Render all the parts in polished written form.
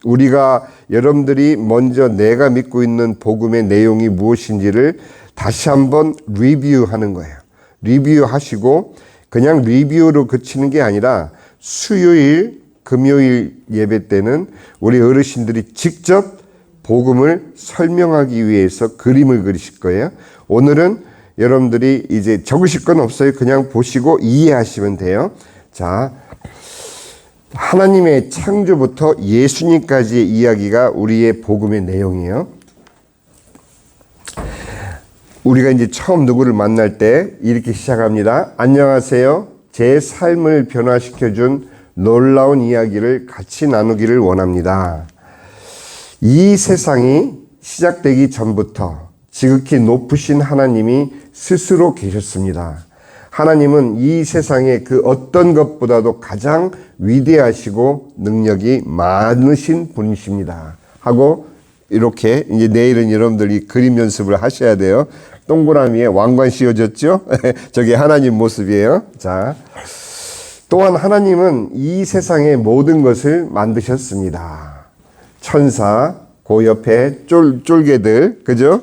우리가 여러분들이 먼저 내가 믿고 있는 복음의 내용이 무엇인지를 다시 한번 리뷰하는 거예요. 리뷰하시고 그냥 리뷰로 그치는 게 아니라 수요일, 금요일 예배 때는 우리 어르신들이 직접 복음을 설명하기 위해서 그림을 그리실 거예요. 오늘은 여러분들이 이제 적으실 건 없어요. 그냥 보시고 이해하시면 돼요. 자, 하나님의 창조부터 예수님까지의 이야기가 우리의 복음의 내용이에요. 우리가 이제 처음 누구를 만날 때 이렇게 시작합니다. 안녕하세요. 제 삶을 변화시켜준 놀라운 이야기를 같이 나누기를 원합니다. 이 세상이 시작되기 전부터 지극히 높으신 하나님이 스스로 계셨습니다. 하나님은 이 세상의 그 어떤 것보다도 가장 위대하시고 능력이 많으신 분이십니다. 하고 이렇게 이제 내일은 여러분들이 그림 연습을 하셔야 돼요. 동그라미에 왕관 씌워졌죠? 저게 하나님 모습이에요. 자, 또한 하나님은 이 세상의 모든 것을 만드셨습니다. 천사, 그 옆에 쫄개들, 그죠?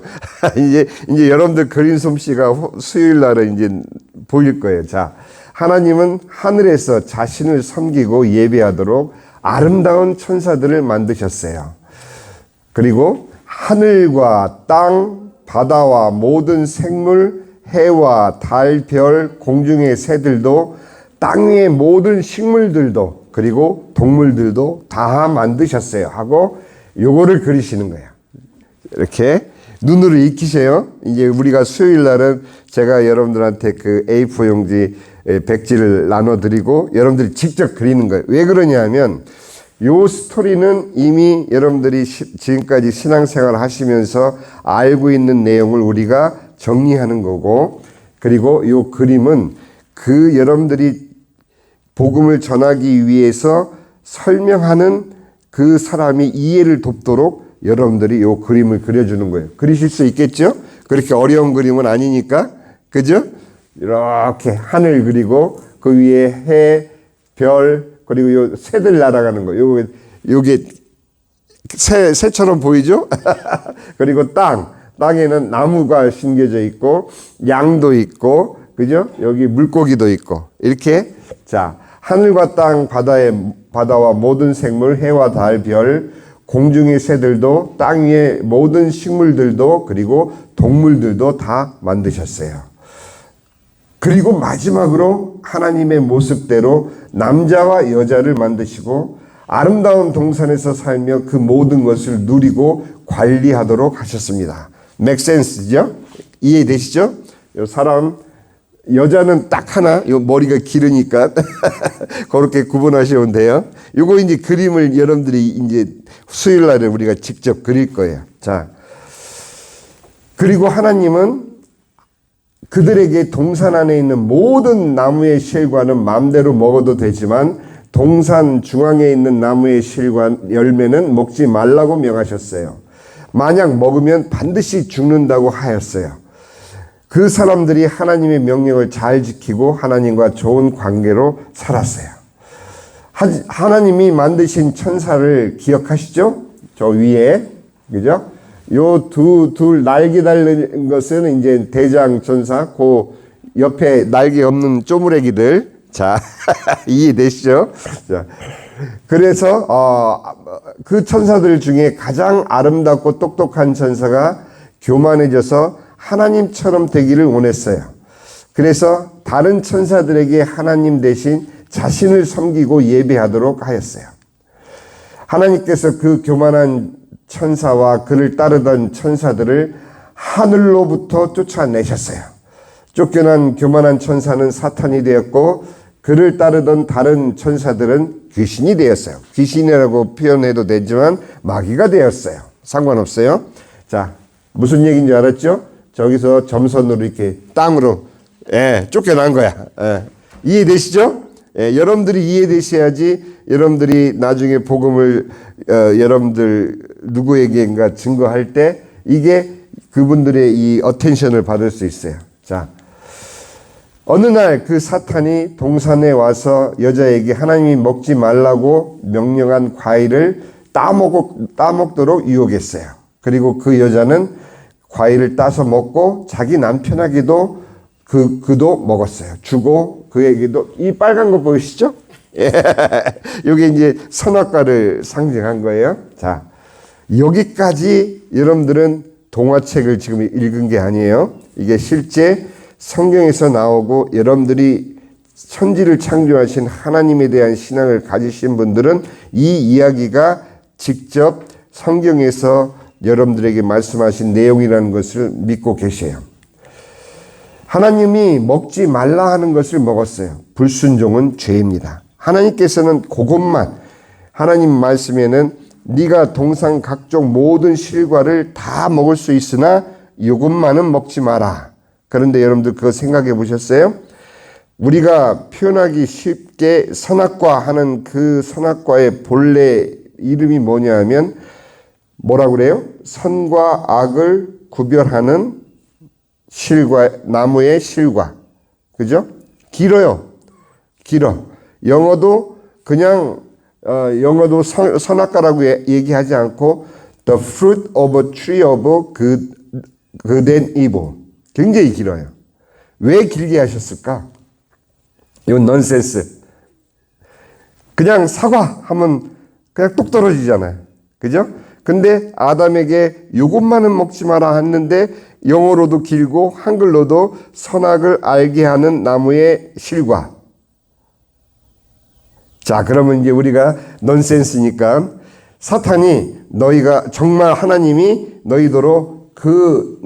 이제 여러분들 그림 솜씨가 수요일 날은 이제 보일 거예요. 자, 하나님은 하늘에서 자신을 섬기고 예배하도록 아름다운 천사들을 만드셨어요. 그리고 하늘과 땅, 바다와 모든 생물, 해와 달, 별, 공중의 새들도 땅 위의 모든 식물들도 그리고 동물들도 다 만드셨어요 하고 요거를 그리시는 거예요. 이렇게 눈으로 익히세요. 이제 우리가 수요일 날은 제가 여러분들한테 그 A4 용지 백지를 나눠드리고 여러분들이 직접 그리는 거예요. 왜 그러냐면 요 스토리는 이미 여러분들이 지금까지 신앙생활 하시면서 알고 있는 내용을 우리가 정리하는 거고, 그리고 요 그림은 그 여러분들이 복음을 전하기 위해서 설명하는 그 사람이 이해를 돕도록 여러분들이 요 그림을 그려주는 거예요. 그리실 수 있겠죠? 그렇게 어려운 그림은 아니니까. 그죠? 이렇게 하늘 그리고 그 위에 해, 별, 그리고 요 새들 날아가는 거. 요게 새처럼 보이죠? 그리고 땅에는 나무가 심겨져 있고, 양도 있고, 그죠? 여기 물고기도 있고. 이렇게, 자, 하늘과 땅, 바다와 모든 생물, 해와 달, 별, 공중의 새들도, 땅 위의 모든 식물들도, 그리고 동물들도 다 만드셨어요. 그리고 마지막으로 하나님의 모습대로 남자와 여자를 만드시고 아름다운 동산에서 살며 그 모든 것을 누리고 관리하도록 하셨습니다. make sense죠? 이해되시죠? 여자는 딱 하나, 요 머리가 길으니까 그렇게 구분하시면 돼요. 요거 이제 그림을 여러분들이 이제 수요일 날에 우리가 직접 그릴 거예요. 자, 그리고 하나님은 그들에게 동산 안에 있는 모든 나무의 실과는 마음대로 먹어도 되지만 동산 중앙에 있는 나무의 실과 열매는 먹지 말라고 명하셨어요. 만약 먹으면 반드시 죽는다고 하였어요. 그 사람들이 하나님의 명령을 잘 지키고 하나님과 좋은 관계로 살았어요. 하나님이 만드신 천사를 기억하시죠? 저 위에, 그죠? 요 둘 날개 달린 것은 이제 대장 천사, 그 옆에 날개 없는 쪼무레기들. 자, 이해되시죠? 자, 그래서, 그 천사들 중에 가장 아름답고 똑똑한 천사가 교만해져서 하나님처럼 되기를 원했어요. 그래서 다른 천사들에게 하나님 대신 자신을 섬기고 예배하도록 하였어요. 하나님께서 그 교만한 천사와 그를 따르던 천사들을 하늘로부터 쫓아내셨어요. 쫓겨난 교만한 천사는 사탄이 되었고 그를 따르던 다른 천사들은 귀신이 되었어요. 귀신이라고 표현해도 되지만 마귀가 되었어요. 상관없어요. 자, 무슨 얘기인지 알았죠? 저기서 점선으로 이렇게 땅으로 쫓겨난 거야. 이해되시죠? 여러분들이 이해되셔야지 여러분들이 나중에 복음을 여러분들 누구에게인가 증거할 때 이게 그분들의 이 어텐션을 받을 수 있어요. 자, 어느 날 그 사탄이 동산에 와서 여자에게 하나님이 먹지 말라고 명령한 과일을 따먹도록 유혹했어요. 그리고 그 여자는 과일을 따서 먹고 자기 남편에게도 그도 먹었어요. 주고 그에게도. 이 빨간 거 보이시죠? 예. 이게 이제 선악과를 상징한 거예요. 자, 여기까지 여러분들은 동화책을 지금 읽은 게 아니에요. 이게 실제 성경에서 나오고 여러분들이 천지를 창조하신 하나님에 대한 신앙을 가지신 분들은 이 이야기가 직접 성경에서 여러분들에게 말씀하신 내용이라는 것을 믿고 계세요. 하나님이 먹지 말라 하는 것을 먹었어요. 불순종은 죄입니다. 하나님께서는 그것만, 하나님 말씀에는 네가 동산 각종 모든 실과를 다 먹을 수 있으나 이것만은 먹지 마라. 그런데 여러분들 그거 생각해 보셨어요? 우리가 표현하기 쉽게 선악과 하는 그 선악과의 본래 이름이 뭐냐 하면 뭐라고 그래요? 선과 악을 구별하는 실과, 나무의 실과. 그죠? 길어요. 길어. 영어도 그냥 영어도 선악과라고 얘기하지 않고 the fruit of a tree of good and evil. 굉장히 길어요. 왜 길게 하셨을까? 이건 넌센스. 그냥 사과 하면 그냥 뚝 떨어지잖아요. 그죠? 근데 아담에게 이것만은 먹지 마라 했는데 영어로도 길고 한글로도 선악을 알게 하는 나무의 실과. 자, 그러면 이제 우리가 넌센스니까 사탄이 너희가 정말 하나님이 너희더러 그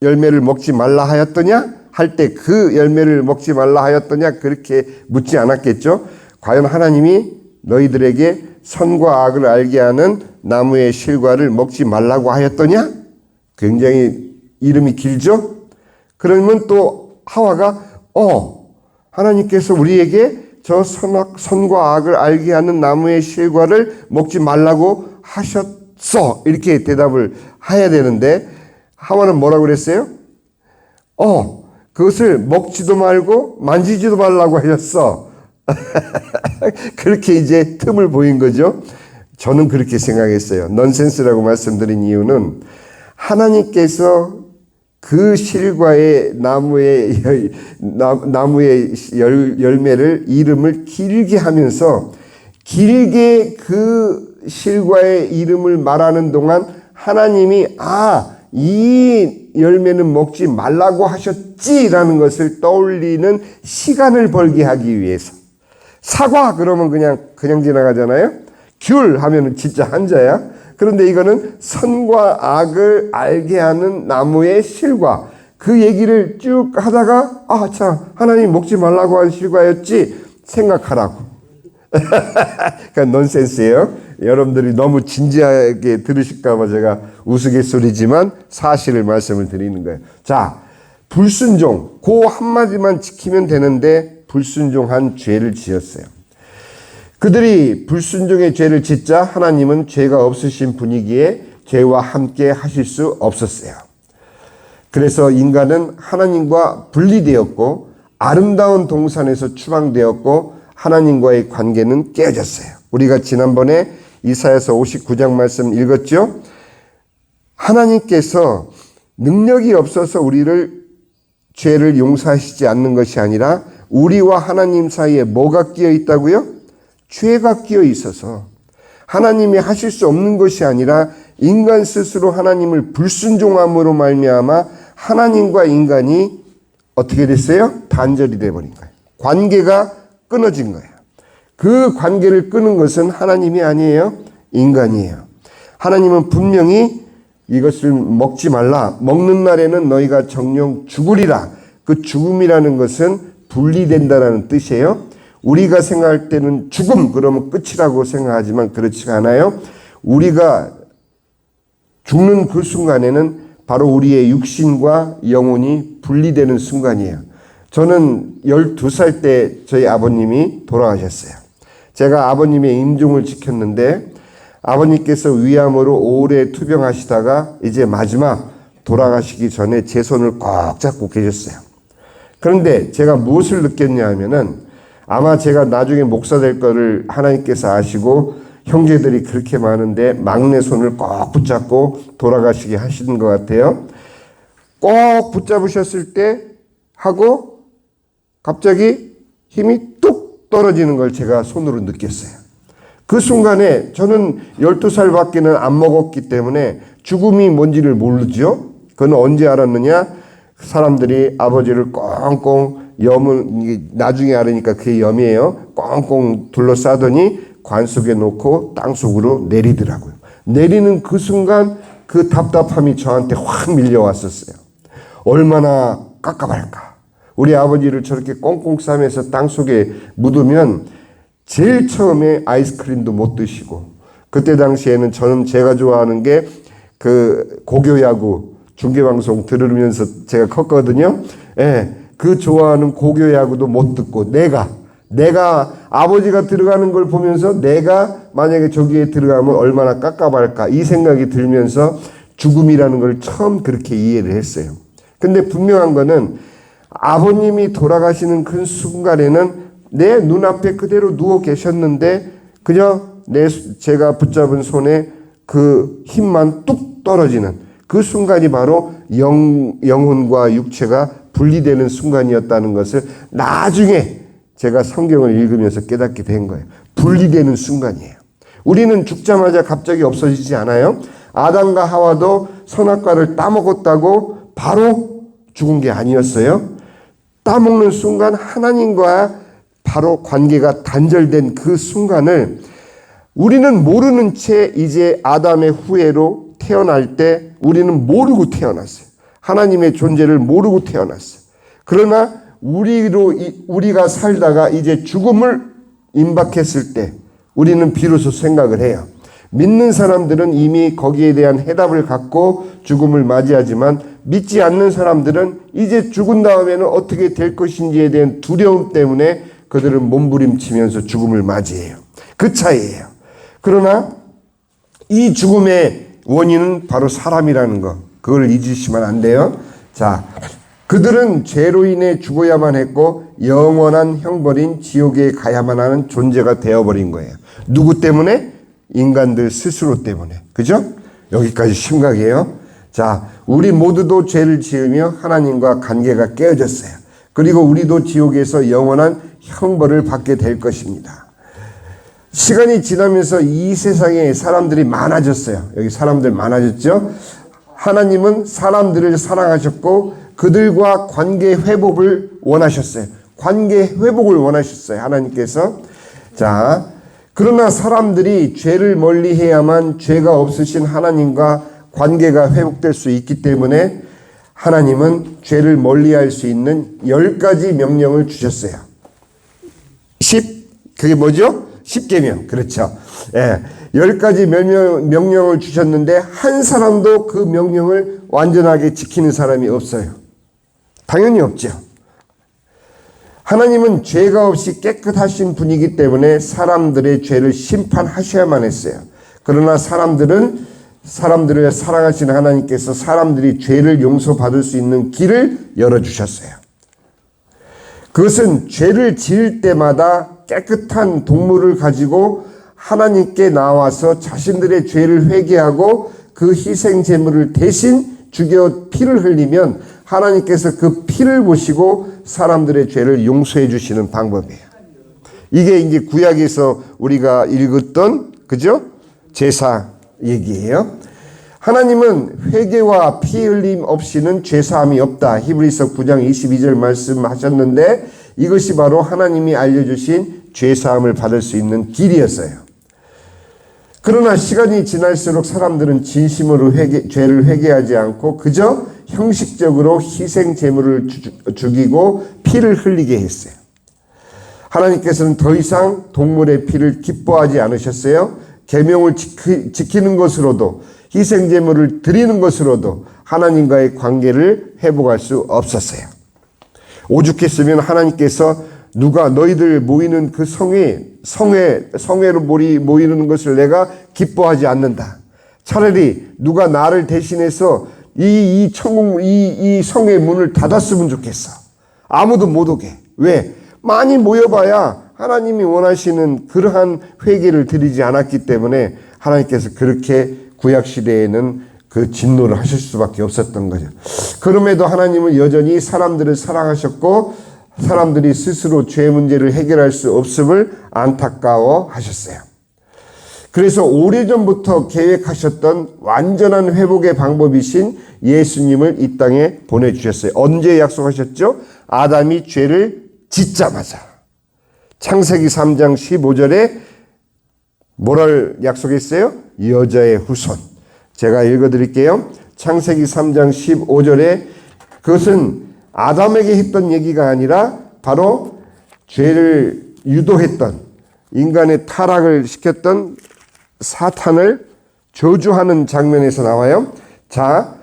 열매를 먹지 말라 하였더냐? 할 때 그 열매를 먹지 말라 하였더냐? 그렇게 묻지 않았겠죠? 과연 하나님이 너희들에게 선과 악을 알게 하는 나무의 실과를 먹지 말라고 하였더냐? 굉장히 이름이 길죠? 그러면 또 하와가 하나님께서 우리에게 저 선과 악을 알게 하는 나무의 실과를 먹지 말라고 하셨어. 이렇게 대답을 해야 되는데 하와는 뭐라고 그랬어요? 그것을 먹지도 말고 만지지도 말라고 하셨어. 그렇게 이제 틈을 보인 거죠. 저는 그렇게 생각했어요. 넌센스라고 말씀드린 이유는 하나님께서 그 실과의 나무의 열매를 이름을 길게 하면서 길게 그 실과의 이름을 말하는 동안 하나님이 이 열매는 먹지 말라고 하셨지라는 것을 떠올리는 시간을 벌게 하기 위해서. 사과 그러면 그냥 지나가잖아요. 귤 하면은 진짜 한자야. 그런데 이거는 선과 악을 알게 하는 나무의 실과. 그 얘기를 쭉 하다가 참 하나님 먹지 말라고 한 실과였지 생각하라고. 그러니까 넌센스예요. 여러분들이 너무 진지하게 들으실까 봐 제가 우스갯소리지만 사실을 말씀을 드리는 거예요. 자, 불순종. 그 한마디만 지키면 되는데 불순종한 죄를 지었어요. 그들이 불순종의 죄를 짓자 하나님은 죄가 없으신 분이기에 죄와 함께 하실 수 없었어요. 그래서 인간은 하나님과 분리되었고 아름다운 동산에서 추방되었고 하나님과의 관계는 깨어졌어요. 우리가 지난번에 이사야서 59장 말씀 읽었죠? 하나님께서 능력이 없어서 우리를 죄를 용서하시지 않는 것이 아니라 우리와 하나님 사이에 뭐가 끼어 있다고요? 죄가 끼어 있어서 하나님이 하실 수 없는 것이 아니라 인간 스스로 하나님을 불순종함으로 말미암아 하나님과 인간이 어떻게 됐어요? 단절이 돼버린 거예요. 관계가 끊어진 거예요. 그 관계를 끊은 것은 하나님이 아니에요. 인간이에요. 하나님은 분명히 이것을 먹지 말라. 먹는 날에는 너희가 정령 죽으리라. 그 죽음이라는 것은 분리된다라는 뜻이에요. 우리가 생각할 때는 죽음 그러면 끝이라고 생각하지만 그렇지가 않아요. 우리가 죽는 그 순간에는 바로 우리의 육신과 영혼이 분리되는 순간이에요. 저는 12살 때 저희 아버님이 돌아가셨어요. 제가 아버님의 임종을 지켰는데 아버님께서 위암으로 오래 투병하시다가 이제 마지막 돌아가시기 전에 제 손을 꽉 잡고 계셨어요. 그런데 제가 무엇을 느꼈냐 하면은 아마 제가 나중에 목사 될 거를 하나님께서 아시고 형제들이 그렇게 많은데 막내 손을 꼭 붙잡고 돌아가시게 하시는 것 같아요. 꼭 붙잡으셨을 때 하고 갑자기 힘이 뚝 떨어지는 걸 제가 손으로 느꼈어요. 그 순간에 저는 12살밖에는 안 먹었기 때문에 죽음이 뭔지를 모르죠. 그건 언제 알았느냐? 사람들이 아버지를 꽁꽁 나중에 알으니까 그게 염이에요. 꽁꽁 둘러싸더니 관 속에 놓고 땅 속으로 내리더라고요. 내리는 그 순간 그 답답함이 저한테 확 밀려왔었어요. 얼마나 깝깝할까. 우리 아버지를 저렇게 꽁꽁 싸매서 땅 속에 묻으면 제일 처음에 아이스크림도 못 드시고, 그때 당시에는 저는 제가 좋아하는 게 그 고교야구 중계방송 들으면서 제가 컸거든요. 예, 그 좋아하는 고교야구도 못 듣고 내가 아버지가 들어가는 걸 보면서 내가 만약에 저기에 들어가면 얼마나 깝깝할까 이 생각이 들면서 죽음이라는 걸 처음 그렇게 이해를 했어요. 근데 분명한 거는 아버님이 돌아가시는 그 순간에는 내 눈앞에 그대로 누워 계셨는데 그냥 제가 붙잡은 손에 그 힘만 뚝 떨어지는 그 순간이 바로 영혼과 육체가 분리되는 순간이었다는 것을 나중에 제가 성경을 읽으면서 깨닫게 된 거예요. 분리되는 순간이에요. 우리는 죽자마자 갑자기 없어지지 않아요. 아담과 하와도 선악과를 따먹었다고 바로 죽은 게 아니었어요. 따먹는 순간 하나님과 바로 관계가 단절된 그 순간을 우리는 모르는 채 이제 아담의 후예로 태어날 때 우리는 모르고 태어났어요. 하나님의 존재를 모르고 태어났어요. 그러나 우리가 살다가 이제 죽음을 임박했을 때 우리는 비로소 생각을 해요. 믿는 사람들은 이미 거기에 대한 해답을 갖고 죽음을 맞이하지만 믿지 않는 사람들은 이제 죽은 다음에는 어떻게 될 것인지에 대한 두려움 때문에 그들은 몸부림치면서 죽음을 맞이해요. 그 차이예요. 그러나 이 죽음의 원인은 바로 사람이라는 거. 그걸 잊으시면 안 돼요. 자, 그들은 죄로 인해 죽어야만 했고 영원한 형벌인 지옥에 가야만 하는 존재가 되어버린 거예요. 누구 때문에? 인간들 스스로 때문에. 그죠? 여기까지 심각해요. 자, 우리 모두도 죄를 지으며 하나님과 관계가 깨어졌어요. 그리고 우리도 지옥에서 영원한 형벌을 받게 될 것입니다. 시간이 지나면서 이 세상에 사람들이 많아졌어요. 여기 사람들 많아졌죠? 하나님은 사람들을 사랑하셨고 그들과 관계 회복을 원하셨어요. 관계 회복을 원하셨어요. 하나님께서. 자, 그러나 사람들이 죄를 멀리해야만 죄가 없으신 하나님과 관계가 회복될 수 있기 때문에 하나님은 죄를 멀리할 수 있는 10가지 명령을 주셨어요. 그게 뭐죠? 10계명. 그렇죠. 예. 10가지 명령을 주셨는데 한 사람도 그 명령을 완전하게 지키는 사람이 없어요. 당연히 없죠. 하나님은 죄가 없이 깨끗하신 분이기 때문에 사람들의 죄를 심판하셔야만 했어요. 그러나 사람들을 사랑하시는 하나님께서 사람들이 죄를 용서받을 수 있는 길을 열어주셨어요. 그것은 죄를 지을 때마다 깨끗한 동물을 가지고 하나님께 나와서 자신들의 죄를 회개하고 그 희생 제물을 대신 죽여 피를 흘리면 하나님께서 그 피를 보시고 사람들의 죄를 용서해 주시는 방법이에요. 이게 이제 구약에서 우리가 읽었던, 그죠? 제사 얘기예요. 하나님은 회개와 피 흘림 없이는 죄사함이 없다. 히브리서 9장 22절 말씀하셨는데 이것이 바로 하나님이 알려주신 죄사함을 받을 수 있는 길이었어요. 그러나 시간이 지날수록 사람들은 진심으로 죄를 회개하지 않고 그저 형식적으로 희생 제물을 죽이고 피를 흘리게 했어요. 하나님께서는 더 이상 동물의 피를 기뻐하지 않으셨어요. 계명을 지키는 것으로도 희생 제물을 드리는 것으로도 하나님과의 관계를 회복할 수 없었어요. 오죽했으면 하나님께서 누가 너희들 모이는 그 성회로 모이는 것을 내가 기뻐하지 않는다. 차라리 누가 나를 대신해서 이 성의 문을 닫았으면 좋겠어. 아무도 못 오게. 왜? 많이 모여봐야 하나님이 원하시는 그러한 회개를 드리지 않았기 때문에 하나님께서 그렇게 구약시대에는 그 진노를 하실 수밖에 없었던 거죠. 그럼에도 하나님은 여전히 사람들을 사랑하셨고 사람들이 스스로 죄 문제를 해결할 수 없음을 안타까워 하셨어요. 그래서 오래전부터 계획하셨던 완전한 회복의 방법이신 예수님을 이 땅에 보내주셨어요. 언제 약속하셨죠? 아담이 죄를 짓자마자. 창세기 3장 15절에 뭐를 약속했어요? 여자의 후손. 제가 읽어드릴게요. 창세기 3장 15절에 그것은 아담에게 했던 얘기가 아니라 바로 죄를 유도했던 인간의 타락을 시켰던 사탄을 저주하는 장면에서 나와요. 자,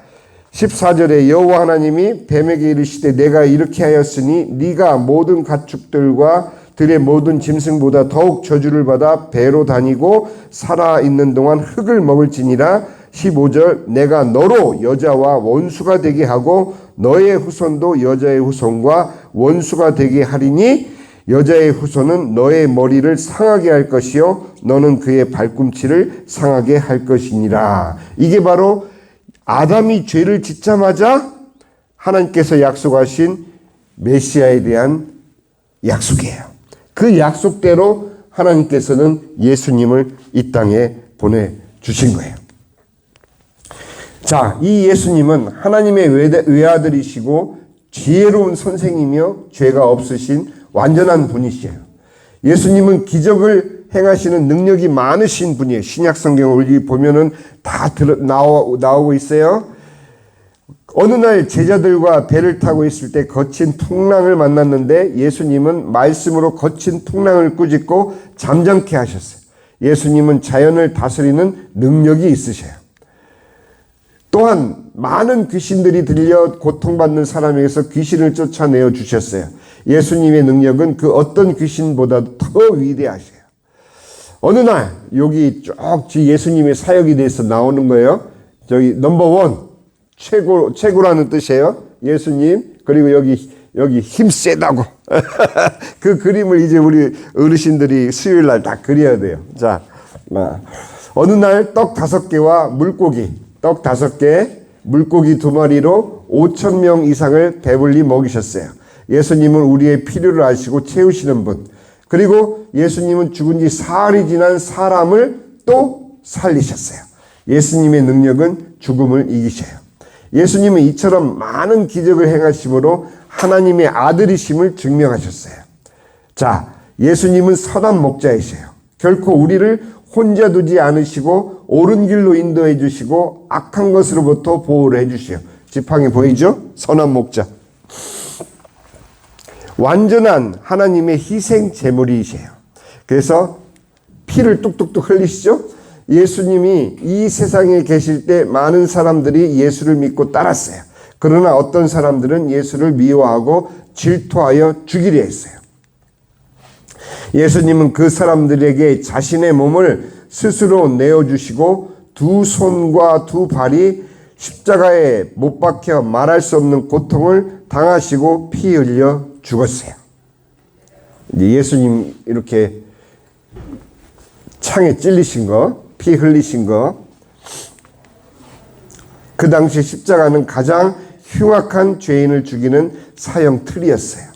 14절에 여호와 하나님이 뱀에게 이르시되 내가 이렇게 하였으니 네가 모든 가축들과 들의 모든 짐승보다 더욱 저주를 받아 배로 다니고 살아있는 동안 흙을 먹을지니라. 15절 내가 너로 여자와 원수가 되게 하고 너의 후손도 여자의 후손과 원수가 되게 하리니 여자의 후손은 너의 머리를 상하게 할 것이요 너는 그의 발꿈치를 상하게 할 것이니라. 이게 바로 아담이 죄를 짓자마자 하나님께서 약속하신 메시아에 대한 약속이에요. 그 약속대로 하나님께서는 예수님을 이 땅에 보내주신 거예요. 자, 이 예수님은 하나님의 외아들이시고 지혜로운 선생이며 죄가 없으신 완전한 분이시에요. 예수님은 기적을 행하시는 능력이 많으신 분이에요. 신약 성경을 보면은 다 나오고 있어요. 어느 날 제자들과 배를 타고 있을 때 거친 풍랑을 만났는데 예수님은 말씀으로 거친 풍랑을 꾸짖고 잠잠케 하셨어요. 예수님은 자연을 다스리는 능력이 있으셔요. 또한 많은 귀신들이 들려 고통받는 사람에게서 귀신을 쫓아내어 주셨어요. 예수님의 능력은 그 어떤 귀신보다도 더 위대하셔요. 어느 날 여기 쭉 예수님의 사역에 대해서 나오는 거예요. 저기 넘버원 최고라는 뜻이에요. 예수님. 그리고 여기 힘 세다고. 그 그림을 이제 우리 어르신들이 수요일 날 다 그려야 돼요. 자, 어느 날 떡 5개와 물고기, 떡 5개, 물고기 2마리로 5,000명 이상을 배불리 먹이셨어요. 예수님은 우리의 필요를 아시고 채우시는 분. 그리고 예수님은 죽은 지 사흘이 지난 사람을 또 살리셨어요. 예수님의 능력은 죽음을 이기셔요. 예수님은 이처럼 많은 기적을 행하심으로 하나님의 아들이심을 증명하셨어요. 자, 예수님은 선한 목자이세요. 결코 우리를 혼자 두지 않으시고 옳은 길로 인도해 주시고 악한 것으로부터 보호를 해 주시오. 지팡이 보이죠? 선한 목자. 완전한 하나님의 희생 제물이세요. 그래서 피를 뚝뚝뚝 흘리시죠? 예수님이 이 세상에 계실 때 많은 사람들이 예수를 믿고 따랐어요. 그러나 어떤 사람들은 예수를 미워하고 질투하여 죽이려 했어요. 예수님은 그 사람들에게 자신의 몸을 스스로 내어주시고 2 손과 2 발이 십자가에 못 박혀 말할 수 없는 고통을 당하시고 피 흘려 죽었어요. 이제 예수님 이렇게 창에 찔리신 거, 피 흘리신 거, 그 당시 십자가는 가장 흉악한 죄인을 죽이는 사형 틀이었어요.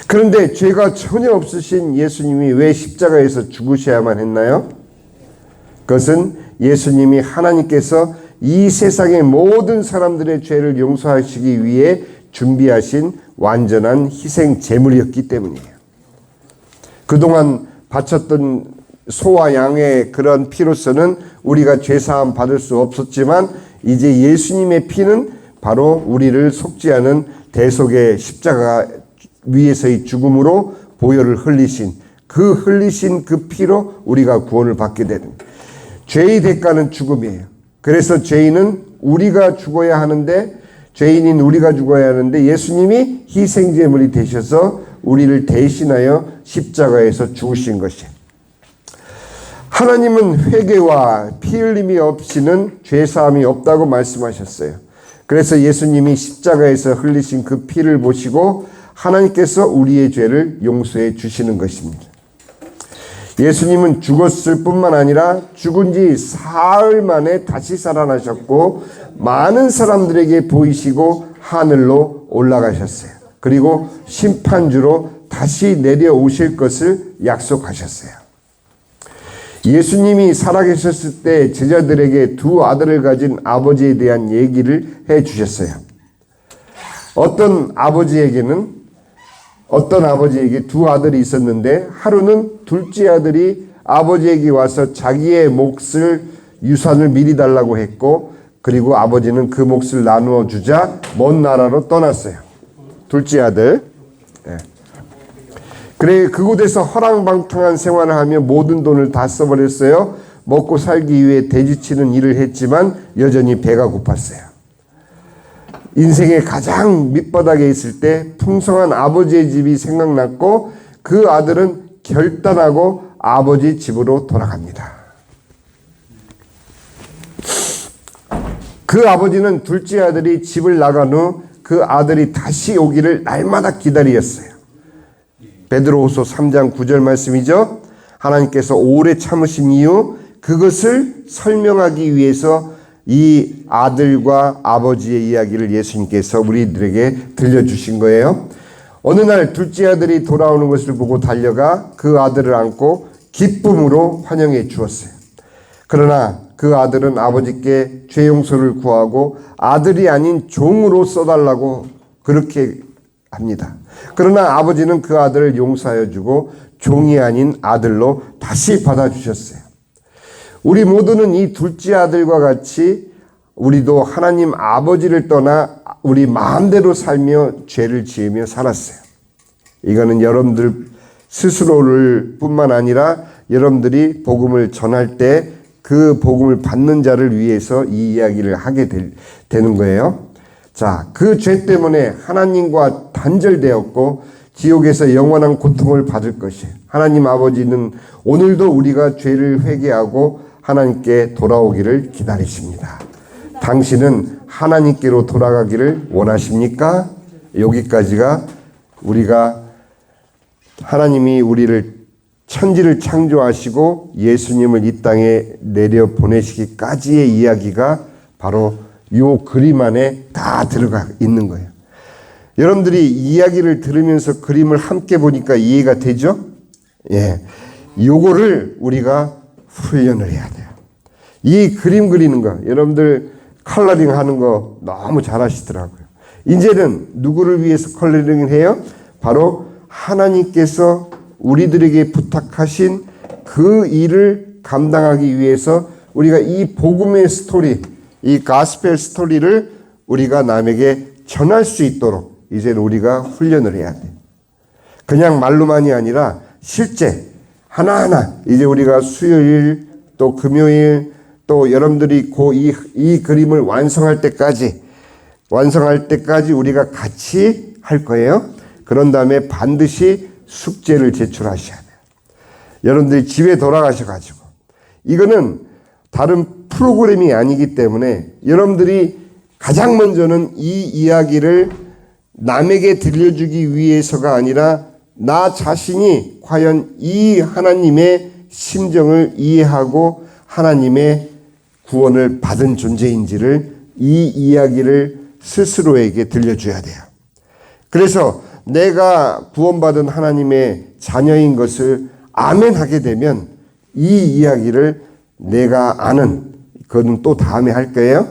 그런데 죄가 전혀 없으신 예수님이 왜 십자가에서 죽으셔야만 했나요? 그것은 예수님이 하나님께서 이 세상의 모든 사람들의 죄를 용서하시기 위해 준비하신 완전한 희생 제물이었기 때문이에요. 그동안 바쳤던 소와 양의 그런 피로서는 우리가 죄사함 받을 수 없었지만 이제 예수님의 피는 바로 우리를 속죄하는 대속의 십자가 위에서의 죽음으로 보혈을 흘리신 그 피로 우리가 구원을 받게 되는, 죄의 대가는 죽음이에요. 그래서 죄인은 우리가 죽어야 하는데, 죄인인 우리가 죽어야 하는데 예수님이 희생제물이 되셔서 우리를 대신하여 십자가에서 죽으신 것이에요. 하나님은 회개와 피 흘림이 없이는 죄사함이 없다고 말씀하셨어요. 그래서 예수님이 십자가에서 흘리신 그 피를 보시고 하나님께서 우리의 죄를 용서해 주시는 것입니다. 예수님은 죽었을 뿐만 아니라 죽은 지 사흘 만에 다시 살아나셨고 많은 사람들에게 보이시고 하늘로 올라가셨어요. 그리고 심판주로 다시 내려오실 것을 약속하셨어요. 예수님이 살아계셨을 때 제자들에게 두 아들을 가진 아버지에 대한 얘기를 해 주셨어요. 어떤 아버지에게 두 아들이 있었는데 하루는 둘째 아들이 아버지에게 와서 자기의 몫을 유산을 미리 달라고 했고 그리고 아버지는 그 몫을 나누어 주자 먼 나라로 떠났어요. 둘째 아들. 그래 그곳에서 허랑방탕한 생활을 하며 모든 돈을 다 써버렸어요. 먹고 살기 위해 돼지치는 일을 했지만 여전히 배가 고팠어요. 인생의 가장 밑바닥에 있을 때 풍성한 아버지의 집이 생각났고 그 아들은 결단하고 아버지 집으로 돌아갑니다. 그 아버지는 둘째 아들이 집을 나간 후 그 아들이 다시 오기를 날마다 기다렸어요. 베드로후서 3장 9절 말씀이죠. 하나님께서 오래 참으신 이유 그것을 설명하기 위해서 이 아들과 아버지의 이야기를 예수님께서 우리들에게 들려주신 거예요. 어느 날 둘째 아들이 돌아오는 것을 보고 달려가 그 아들을 안고 기쁨으로 환영해 주었어요. 그러나 그 아들은 아버지께 죄 용서를 구하고 아들이 아닌 종으로 써달라고 그렇게 합니다. 그러나 아버지는 그 아들을 용서하여 주고 종이 아닌 아들로 다시 받아주셨어요. 우리 모두는 이 둘째 아들과 같이 우리도 하나님 아버지를 떠나 우리 마음대로 살며 죄를 지으며 살았어요. 이거는 여러분들 스스로를 뿐만 아니라 여러분들이 복음을 전할 때 그 복음을 받는 자를 위해서 이 이야기를 하게 되는 거예요. 자, 그 죄 때문에 하나님과 단절되었고 지옥에서 영원한 고통을 받을 것이에요. 하나님 아버지는 오늘도 우리가 죄를 회개하고 하나님께 돌아오기를 기다리십니다. 당신은 하나님께로 돌아가기를 원하십니까? 여기까지가 우리가 하나님이 우리를 천지를 창조하시고 예수님을 이 땅에 내려 보내시기까지의 이야기가 바로 이 그림 안에 다 들어가 있는 거예요. 여러분들이 이야기를 들으면서 그림을 함께 보니까 이해가 되죠? 예. 요거를 우리가 훈련을 해야 돼요. 이 그림 그리는 거, 여러분들 컬러링 하는 거 너무 잘하시더라고요. 이제는 누구를 위해서 컬러링을 해요? 바로 하나님께서 우리들에게 부탁하신 그 일을 감당하기 위해서 우리가 이 복음의 스토리, 이 가스펠 스토리를 우리가 남에게 전할 수 있도록 이제는 우리가 훈련을 해야 돼요. 그냥 말로만이 아니라 실제 하나하나 이제 우리가 수요일 또 금요일 또 여러분들이 이 그림을 완성할 때까지 우리가 같이 할 거예요. 그런 다음에 반드시 숙제를 제출하셔야 돼요. 여러분들이 집에 돌아가셔가지고 이거는 다른 프로그램이 아니기 때문에 여러분들이 가장 먼저는 이 이야기를 남에게 들려주기 위해서가 아니라 나 자신이 과연 이 하나님의 심정을 이해하고 하나님의 구원을 받은 존재인지를 이 이야기를 스스로에게 들려줘야 돼요. 그래서 내가 구원받은 하나님의 자녀인 것을 아멘하게 되면 이 이야기를 내가 아는 그건 또 다음에 할 거예요.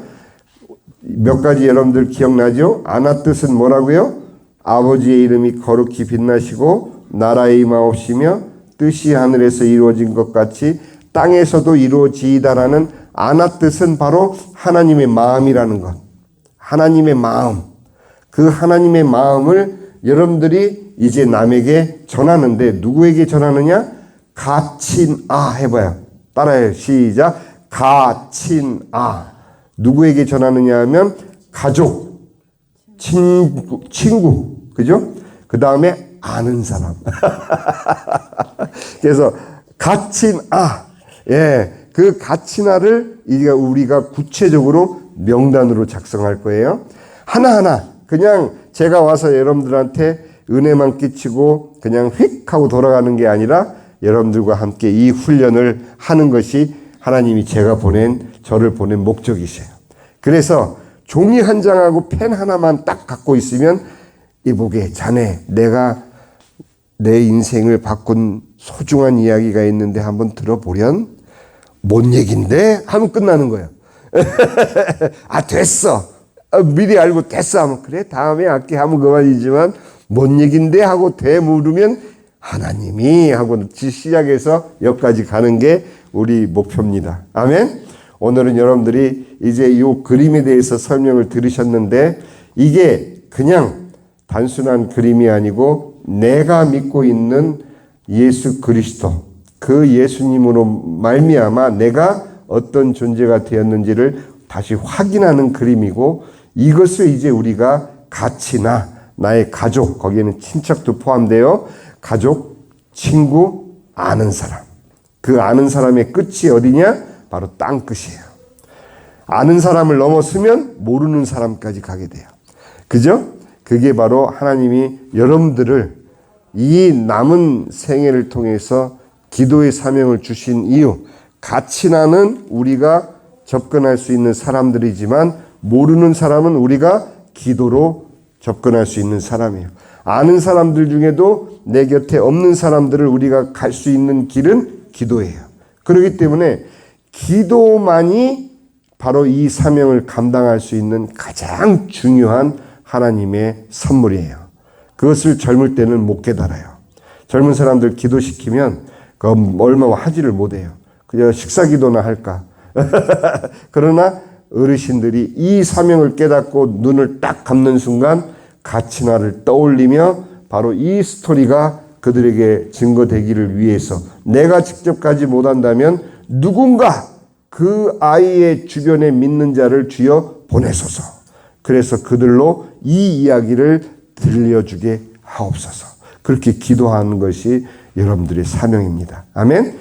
몇 가지 여러분들 기억나죠? 아나 뜻은 뭐라고요? 아버지의 이름이 거룩히 빛나시고 나라의 임하옵시며 뜻이 하늘에서 이루어진 것 같이 땅에서도 이루어지이다라는 아나 뜻은 바로 하나님의 마음이라는 것. 하나님의 마음. 그 하나님의 마음을 여러분들이 이제 남에게 전하는데 누구에게 전하느냐? 가친아 해봐요. 따라해요. 시작. 가친아. 누구에게 전하느냐 하면 가족, 친구. 그죠? 그 다음에 아는 사람. 그래서 가친아. 예. 그 가친아를 우리가 구체적으로 명단으로 작성할 거예요. 하나하나. 그냥 제가 와서 여러분들한테 은혜만 끼치고 그냥 휙 하고 돌아가는 게 아니라 여러분들과 함께 이 훈련을 하는 것이 하나님이 저를 보낸 목적이세요. 그래서 종이 한 장하고 펜 하나만 딱 갖고 있으면 이보게 자네 내가 내 인생을 바꾼 소중한 이야기가 있는데 한번 들어보련? 뭔 얘긴데? 하면 끝나는 거예요. 아 됐어. 미리 알고 됐어 하면 그래 다음에 할게 하면 그만이지만 뭔 얘긴데 하고 되물으면 하나님이 하고 시작해서 여기까지 가는 게 우리 목표입니다. 아멘. 오늘은 여러분들이 이제 이 그림에 대해서 설명을 들으셨는데 이게 그냥 단순한 그림이 아니고 내가 믿고 있는 예수 그리스도 그 예수님으로 말미암아 내가 어떤 존재가 되었는지를 다시 확인하는 그림이고 이것을 이제 우리가 가치나 나의 가족 거기에는 친척도 포함되어 가족, 친구, 아는 사람 그 아는 사람의 끝이 어디냐? 바로 땅끝이에요. 아는 사람을 넘어서면 모르는 사람까지 가게 돼요. 그죠? 그게 바로 하나님이 여러분들을 이 남은 생애를 통해서 기도의 사명을 주신 이유 가치나는 우리가 접근할 수 있는 사람들이지만 모르는 사람은 우리가 기도로 접근할 수 있는 사람이에요. 아는 사람들 중에도 내 곁에 없는 사람들을 우리가 갈 수 있는 길은 기도예요. 그렇기 때문에 기도만이 바로 이 사명을 감당할 수 있는 가장 중요한 하나님의 선물이에요. 그것을 젊을 때는 못 깨달아요. 젊은 사람들 기도시키면 얼마 하지를 못해요. 그냥 식사 기도나 할까. 그러나 어르신들이 이 사명을 깨닫고 눈을 딱 감는 순간 가치나를 떠올리며 바로 이 스토리가 그들에게 증거되기를 위해서 내가 직접 가지 못한다면 누군가 그 아이의 주변에 믿는 자를 주여 보내소서. 그래서 그들로 이 이야기를 들려주게 하옵소서. 그렇게 기도하는 것이 여러분들의 사명입니다. 아멘.